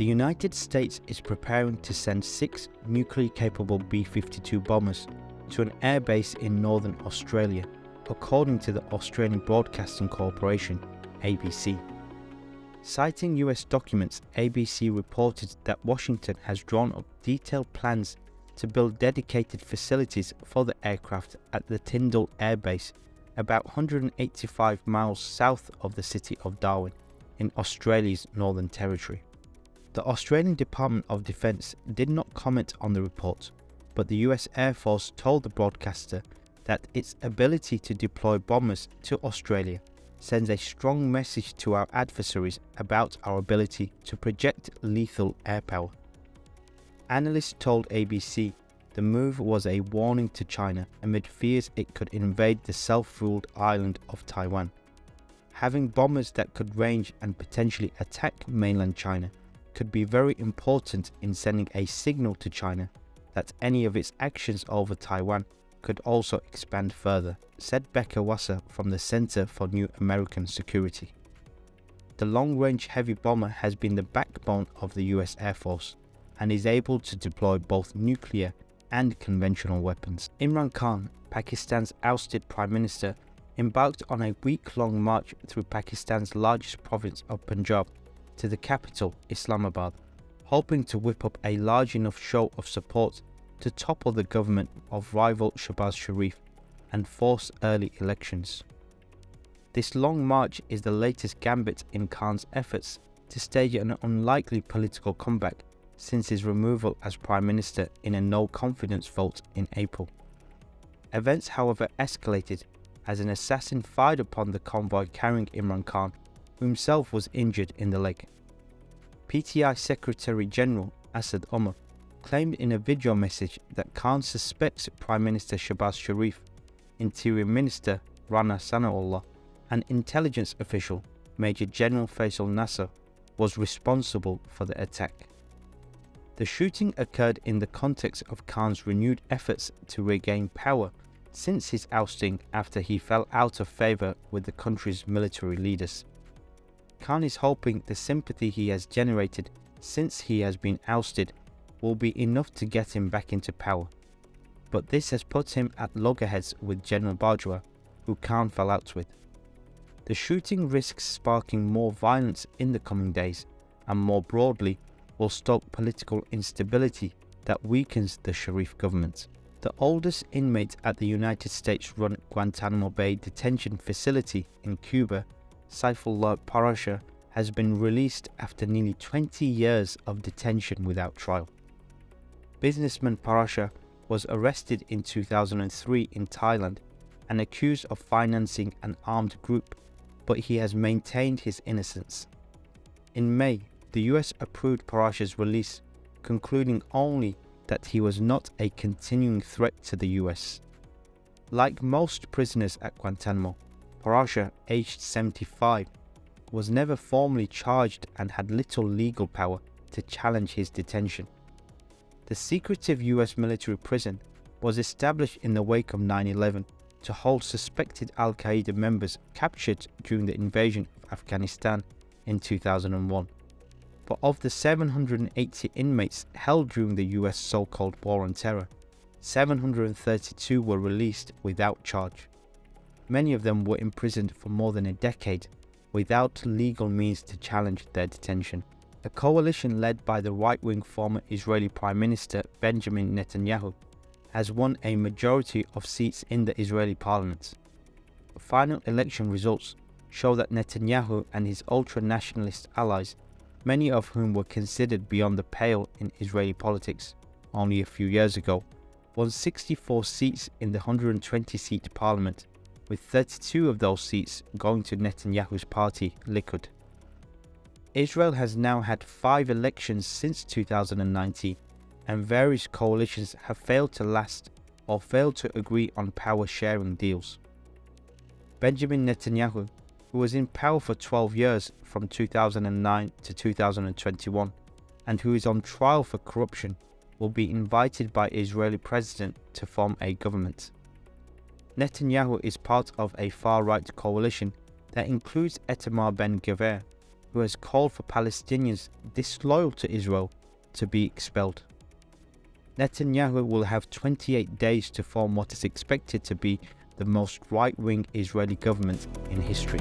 The United States is preparing to send 6 nuclear-capable B-52 bombers to an airbase in northern Australia, according to the Australian Broadcasting Corporation, ABC. Citing US documents, ABC reported that Washington has drawn up detailed plans to build dedicated facilities for the aircraft at the Tyndall Air Base, about 185 miles south of the city of Darwin, in Australia's Northern Territory. The Australian Department of Defence did not comment on the report, but the US Air Force told the broadcaster that its ability to deploy bombers to Australia sends a strong message to our adversaries about our ability to project lethal air power. Analysts told ABC the move was a warning to China amid fears it could invade the self-ruled island of Taiwan. Having bombers that could range and potentially attack mainland China could be very important in sending a signal to China that any of its actions over Taiwan could also expand further, said Becca Wasser from the Center for New American Security. The long-range heavy bomber has been the backbone of the US Air Force and is able to deploy both nuclear and conventional weapons. Imran Khan, Pakistan's ousted Prime Minister, embarked on a week-long march through Pakistan's largest province of Punjab to the capital, Islamabad, hoping to whip up a large enough show of support to topple the government of rival Shahbaz Sharif and force early elections. This long march is the latest gambit in Khan's efforts to stage an unlikely political comeback since his removal as Prime Minister in a no-confidence vote in April. Events, however, escalated as an assassin fired upon the convoy carrying Imran Khan, who himself was injured in the leg. PTI Secretary General Asad Omar claimed in a video message that Khan suspects Prime Minister Shahbaz Sharif, Interior Minister Rana Sanaullah, and intelligence official Major General Faisal Nasser was responsible for the attack. The shooting occurred in the context of Khan's renewed efforts to regain power since his ousting after he fell out of favour with the country's military leaders. Khan is hoping the sympathy he has generated since he has been ousted will be enough to get him back into power, but this has put him at loggerheads with General Bajwa, who Khan fell out with. The shooting risks sparking more violence in the coming days, and more broadly will stoke political instability that weakens the Sharif government. The oldest inmate at the United States-run Guantanamo Bay detention facility in Cuba, Saifullah Parasha, has been released after nearly 20 years of detention without trial. Businessman Parasha was arrested in 2003 in Thailand and accused of financing an armed group, but he has maintained his innocence. In May, the US approved Parasha's release, concluding only that he was not a continuing threat to the US. Like most prisoners at Guantanamo, Parasha, aged 75, was never formally charged and had little legal power to challenge his detention. The secretive US military prison was established in the wake of 9/11 to hold suspected Al-Qaeda members captured during the invasion of Afghanistan in 2001. But of the 780 inmates held during the US so-called War on Terror, 732 were released without charge. Many of them were imprisoned for more than a decade without legal means to challenge their detention. A coalition led by the right-wing former Israeli Prime Minister Benjamin Netanyahu has won a majority of seats in the Israeli parliament. Final election results show that Netanyahu and his ultra-nationalist allies, many of whom were considered beyond the pale in Israeli politics only a few years ago, won 64 seats in the 120-seat parliament, with 32 of those seats going to Netanyahu's party, Likud. Israel has now had 5 elections since 2019, and various coalitions have failed to last or failed to agree on power-sharing deals. Benjamin Netanyahu, who was in power for 12 years from 2009 to 2021, and who is on trial for corruption, will be invited by Israeli president to form a government. Netanyahu is part of a far-right coalition that includes Itamar Ben-Gvir, who has called for Palestinians disloyal to Israel to be expelled. Netanyahu will have 28 days to form what is expected to be the most right-wing Israeli government in history.